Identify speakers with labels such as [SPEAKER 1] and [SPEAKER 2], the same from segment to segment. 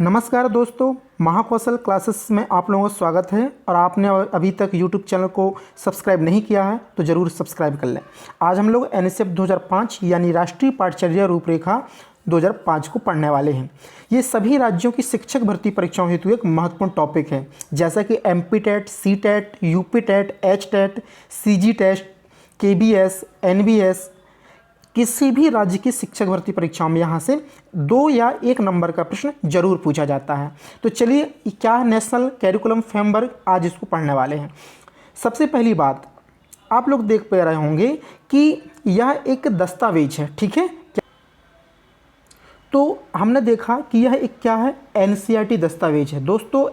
[SPEAKER 1] नमस्कार दोस्तों, महाकौशल क्लासेस में आप लोगों का स्वागत है। और आपने अभी तक YouTube चैनल को सब्सक्राइब नहीं किया है तो ज़रूर सब्सक्राइब कर लें। आज हम लोग NSF 2005 यानी राष्ट्रीय पाठचर्या रूपरेखा 2005 को पढ़ने वाले हैं। ये सभी राज्यों की शिक्षक भर्ती परीक्षाओं हेतु एक महत्वपूर्ण टॉपिक है, जैसा कि MP TET, C TET, UP TET, H TET, CG test, KBS, NBS, किसी भी राज्य की शिक्षक भर्ती परीक्षाओं में यहाँ से 2 या 1 नंबर का प्रश्न जरूर पूछा जाता है। तो चलिए, क्या है नेशनल कैरिकुलम फ्रेमवर्क, आज इसको पढ़ने वाले हैं। सबसे पहली बात, आप लोग देख पा रहे होंगे कि यह एक दस्तावेज है, ठीक है। तो हमने देखा कि यह एक क्या है, NCERT दस्तावेज है। दोस्तों,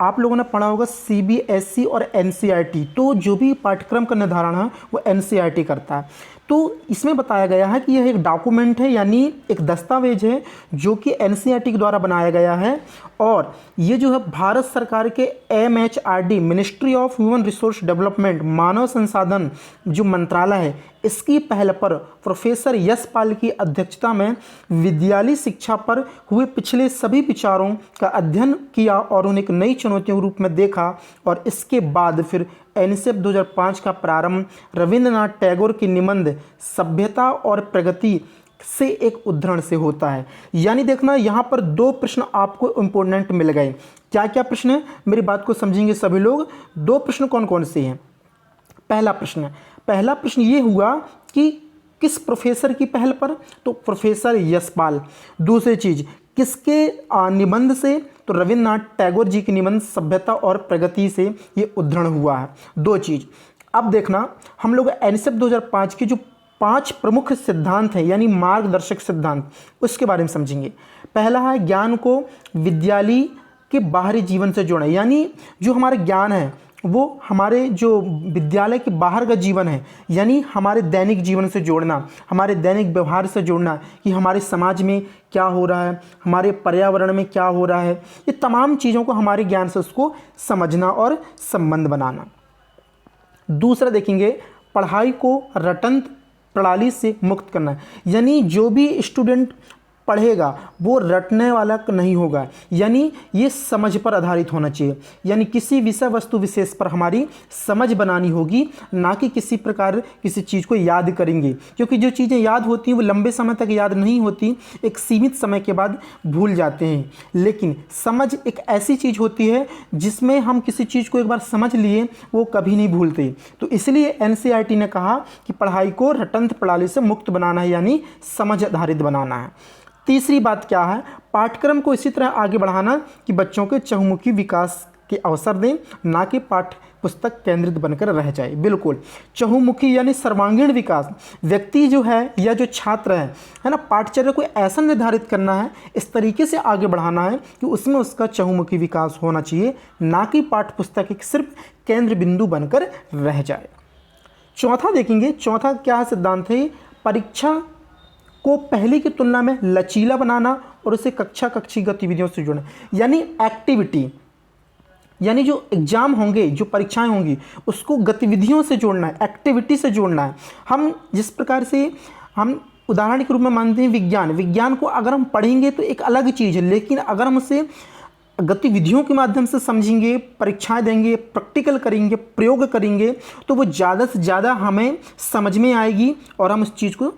[SPEAKER 1] आप लोगों ने पढ़ा होगा CBSE और NCERT, तो जो भी पाठ्यक्रम का निर्धारण है वो NCERT करता है। तो इसमें बताया गया है कि यह एक डॉक्यूमेंट है, यानी एक दस्तावेज है जो कि NCERT के द्वारा बनाया गया है। और ये जो है भारत सरकार के MHRD, ministry of human resource development, मानव संसाधन जो मंत्रालय है, इसकी पहल पर प्रोफेसर यशपाल की अध्यक्षता में विद्यालयी शिक्षा पर हुए पिछले सभी विचारों का अध्ययन किया और उन्हें एक नई चुनौतियों के रूप में देखा। और इसके बाद फिर NSF 2005 का प्रारंभ रविंद्रनाथ टैगोर की निबंध सभ्यता और प्रगति से एक उद्धरण से होता है। यानी देखना, यहाँ पर 2 प्रश्न आपको इम्पोर्टेंट मिल गए। क्या क्या प्रश्न है, मेरी बात को समझेंगे सभी लोग। 2 प्रश्न कौन कौन से हैं। पहला प्रश्न ये हुआ कि किस प्रोफेसर की पहल पर, तो प्रोफेसर यशपाल। दूसरी चीज़, किसके निबंध से, तो रविंद्रनाथ टैगोर जी की निबंध सभ्यता और प्रगति से ये उद्धरण हुआ है। 2 चीज़। अब देखना, हम लोग NSF 2005 की जो 5 प्रमुख सिद्धांत हैं, यानी मार्गदर्शक सिद्धांत, उसके बारे में समझेंगे। पहला है ज्ञान को विद्यालय के बाहरी जीवन से जोड़ना, यानी जो हमारा ज्ञान है वो हमारे जो विद्यालय के बाहर का जीवन है, यानी हमारे दैनिक जीवन से जोड़ना, हमारे दैनिक व्यवहार से जोड़ना कि हमारे समाज में क्या हो रहा है, हमारे पर्यावरण में क्या हो रहा है, ये तमाम चीज़ों को हमारे ज्ञान से उसको समझना और संबंध बनाना। दूसरा देखेंगे, पढ़ाई को रटंत प्रणाली से मुक्त करना, यानी जो भी स्टूडेंट पढ़ेगा वो रटने वाला नहीं होगा, यानी ये समझ पर आधारित होना चाहिए। यानी किसी विषय वस्तु विशेष पर हमारी समझ बनानी होगी, ना कि किसी प्रकार किसी चीज़ को याद करेंगे, क्योंकि जो चीज़ें याद होती हैं वो लंबे समय तक याद नहीं होती, एक सीमित समय के बाद भूल जाते हैं। लेकिन समझ एक ऐसी चीज़ होती है जिसमें हम किसी चीज़ को एक बार समझ लिए वो कभी नहीं भूलते। तो इसलिए NCERT ने कहा कि पढ़ाई को रटंत प्रणाली से मुक्त बनाना है, यानी समझ आधारित बनाना है। तीसरी बात क्या है, पाठ्यक्रम को इसी तरह आगे बढ़ाना कि बच्चों के चहुमुखी विकास के अवसर दें, ना कि पाठ्य पुस्तक केंद्रित बनकर रह जाए। बिल्कुल, चहुमुखी यानी सर्वांगीण विकास। व्यक्ति जो है या जो छात्र है ना, पाठ्यचर्या को ऐसा निर्धारित करना है, इस तरीके से आगे बढ़ाना है कि उसमें उसका चहुमुखी विकास होना चाहिए, ना कि पाठ्य पुस्तक एक सिर्फ केंद्र बिंदु बनकर रह जाए। चौथा देखेंगे, चौथा क्या सिद्धांत है, परीक्षा को पहले की तुलना में लचीला बनाना और उसे कक्षी गतिविधियों से जोड़ना, यानी एक्टिविटी, यानी जो एग्जाम होंगे, जो परीक्षाएं होंगी, उसको गतिविधियों से जोड़ना है, एक्टिविटी से जोड़ना है। हम जिस प्रकार से हम उदाहरण के रूप में मानते हैं विज्ञान को अगर हम पढ़ेंगे तो एक अलग चीज़ है, लेकिन अगर हम उसे गतिविधियों के माध्यम से समझेंगे, परीक्षाएं देंगे, प्रैक्टिकल करेंगे, प्रयोग करेंगे, तो वो ज़्यादा से ज़्यादा हमें समझ में आएगी और हम उस चीज़ को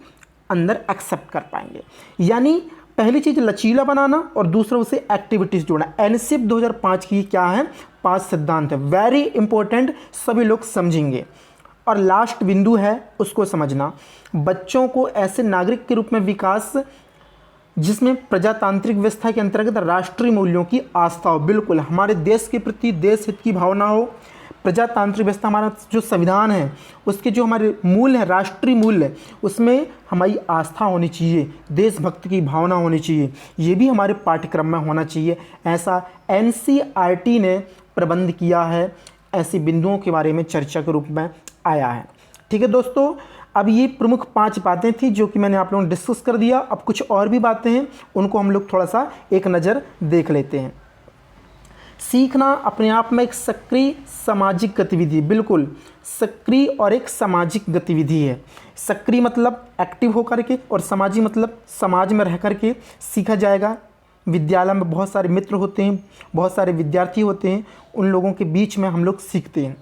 [SPEAKER 1] अंदर एक्सेप्ट कर पाएंगे। यानी पहली चीज़ लचीला बनाना और दूसरा उसे एक्टिविटीज़ जोड़ना। NSF 2005 की क्या है, 5 सिद्धांत है, वेरी इंपॉर्टेंट, सभी लोग समझेंगे। और लास्ट बिंदु है उसको समझना, बच्चों को ऐसे नागरिक के रूप में विकास जिसमें प्रजातांत्रिक व्यवस्था के अंतर्गत राष्ट्रीय मूल्यों की आस्था हो। बिल्कुल, हमारे देश के प्रति देश हित की भावना हो। प्रजातांत्रिक व्यवस्था, हमारा जो संविधान है उसके जो हमारे मूल्य है, राष्ट्रीय मूल्य, उसमें हमारी आस्था होनी चाहिए, देशभक्ति की भावना होनी चाहिए, ये भी हमारे पाठ्यक्रम में होना चाहिए। ऐसा NCERT ने प्रबंध किया है, ऐसे बिंदुओं के बारे में चर्चा के रूप में आया है। ठीक है दोस्तों, अब ये प्रमुख 5 बातें थी जो कि मैंने आप लोगों ने डिस्कस कर दिया। अब कुछ और भी बातें हैं, उनको हम लोग थोड़ा सा एक नज़र देख लेते हैं। सीखना अपने आप में एक सक्रिय सामाजिक गतिविधि, बिल्कुल सक्रिय और एक सामाजिक गतिविधि है। सक्रिय मतलब एक्टिव होकर के और सामाजिक मतलब समाज में रह कर के सीखा जाएगा। विद्यालय में बहुत सारे मित्र होते हैं, बहुत सारे विद्यार्थी होते हैं, उन लोगों के बीच में हम लोग सीखते हैं।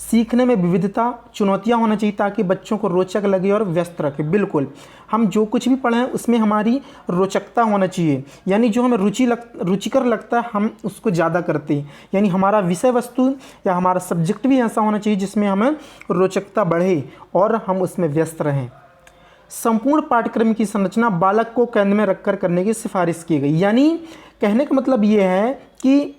[SPEAKER 1] सीखने में विविधता, चुनौतियाँ होना चाहिए ताकि बच्चों को रोचक लगे और व्यस्त रखे। बिल्कुल, हम जो कुछ भी पढ़ें उसमें हमारी रोचकता होना चाहिए, यानी जो हमें रुचिकर लगता है हम उसको ज़्यादा करते हैं। यानी हमारा विषय वस्तु या हमारा सब्जेक्ट भी ऐसा होना चाहिए जिसमें हमें रोचकता बढ़े और हम उसमें व्यस्त रहें। संपूर्ण पाठ्यक्रम की संरचना बालक को केंद्र में रखकर करने की सिफारिश की गई। यानी कहने का मतलब ये है कि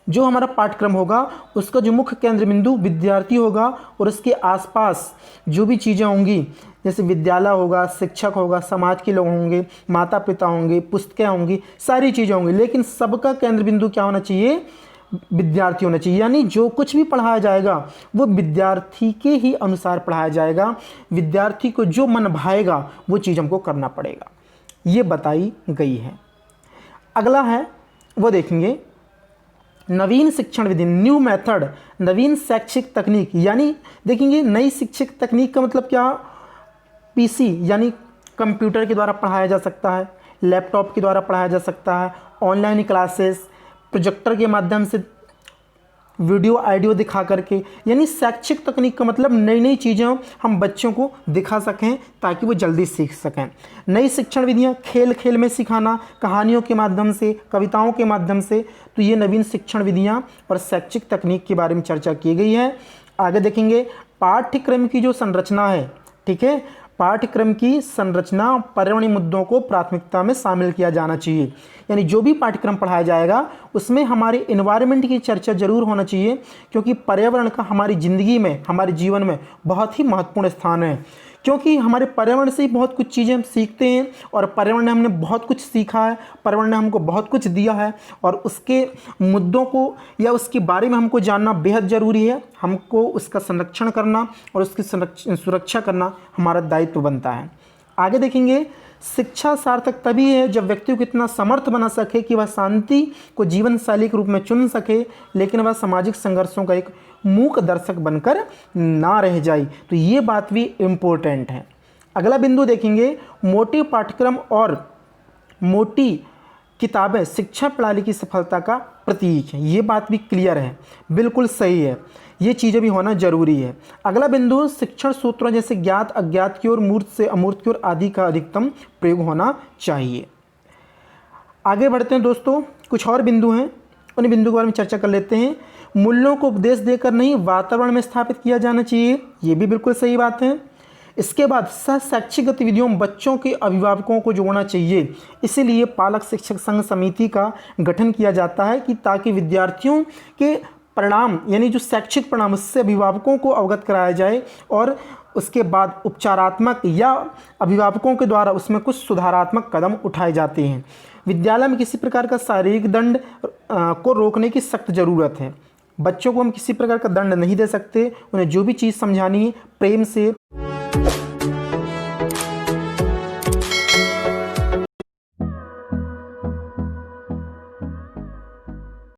[SPEAKER 1] जो हमारा पाठ्यक्रम होगा उसका जो मुख्य केंद्र बिंदु विद्यार्थी होगा और उसके आसपास जो भी चीज़ें होंगी, जैसे विद्यालय होगा, शिक्षक होगा, समाज के लोग होंगे, माता पिता होंगे, पुस्तकें होंगी, सारी चीज़ें होंगी, लेकिन सबका केंद्र बिंदु क्या होना चाहिए? विद्यार्थी होना चाहिए। यानी जो कुछ भी पढ़ाया जाएगा वो विद्यार्थी के ही अनुसार पढ़ाया जाएगा। विद्यार्थी को जो मन भाएगा वो चीज़ हमको करना पड़ेगा, ये बताई गई है। अगला है वो देखेंगे नवीन शिक्षण विधि, न्यू मेथड, नवीन शैक्षिक तकनीक। यानी देखेंगे नई शिक्षक तकनीक का मतलब क्या? पीसी यानी कंप्यूटर के द्वारा पढ़ाया जा सकता है, लैपटॉप के द्वारा पढ़ाया जा सकता है, ऑनलाइन क्लासेस, प्रोजेक्टर के माध्यम से वीडियो ऑडियो दिखा करके। यानी शैक्षिक तकनीक का मतलब नई नई चीज़ें हम बच्चों को दिखा सकें ताकि वो जल्दी सीख सकें। नई शिक्षण विधियाँ, खेल खेल में सिखाना, कहानियों के माध्यम से, कविताओं के माध्यम से, तो ये नवीन शिक्षण विधियाँ और शैक्षिक तकनीक के बारे में चर्चा की गई है। आगे देखेंगे पाठ्यक्रम की जो संरचना है, ठीक है, पाठ्यक्रम की संरचना पर्यावरणीय मुद्दों को प्राथमिकता में शामिल किया जाना चाहिए। यानी जो भी पाठ्यक्रम पढ़ाया जाएगा उसमें हमारे इन्वायरमेंट की चर्चा जरूर होना चाहिए, क्योंकि पर्यावरण का हमारी ज़िंदगी में, हमारे जीवन में बहुत ही महत्वपूर्ण स्थान है। क्योंकि हमारे पर्यावरण से ही बहुत कुछ चीज़ें हम सीखते हैं और पर्यावरण ने हमने बहुत कुछ सीखा है, पर्यावरण ने हमको बहुत कुछ दिया है और उसके मुद्दों को या उसके बारे में हमको जानना बेहद ज़रूरी है। हमको उसका संरक्षण करना और उसकी सुरक्षा करना हमारा दायित्व बनता है। आगे देखेंगे शिक्षा सार्थक तभी है जब व्यक्ति को इतना समर्थ बना सके कि वह शांति को जीवन शैली के रूप में चुन सके, लेकिन वह सामाजिक संघर्षों का एक मूक दर्शक बनकर ना रह जाए। तो ये बात भी इम्पोर्टेंट है। अगला बिंदु देखेंगे मोटे पाठ्यक्रम और मोटी किताबें शिक्षा प्रणाली की सफलता का प्रतीक है। ये बात भी क्लियर है, बिल्कुल सही है, ये चीज़ें भी होना जरूरी है। अगला बिंदु शिक्षण सूत्रों जैसे ज्ञात अज्ञात की ओर, मूर्त से अमूर्त की ओर आदि का अधिकतम प्रयोग होना चाहिए। आगे बढ़ते हैं दोस्तों, कुछ और बिंदु हैं, उन बिंदु के बारे में चर्चा कर लेते हैं। मूल्यों को उपदेश देकर नहीं वातावरण में स्थापित किया जाना चाहिए, ये भी बिल्कुल सही बात है। इसके बाद सह शैक्षिक गतिविधियों में बच्चों के अभिभावकों को जोड़ना चाहिए, इसीलिए पालक शिक्षक संघ समिति का गठन किया जाता है कि ताकि विद्यार्थियों के परिणाम यानी जो शैक्षिक परिणाम उससे अभिभावकों को अवगत कराया जाए और उसके बाद उपचारात्मक या अभिभावकों के द्वारा उसमें कुछ सुधारात्मक कदम उठाए जाते हैं। विद्यालय में किसी प्रकार का शारीरिक दंड को रोकने की सख्त ज़रूरत है। बच्चों को हम किसी प्रकार का दंड नहीं दे सकते, उन्हें जो भी चीज़ समझानी है प्रेम से,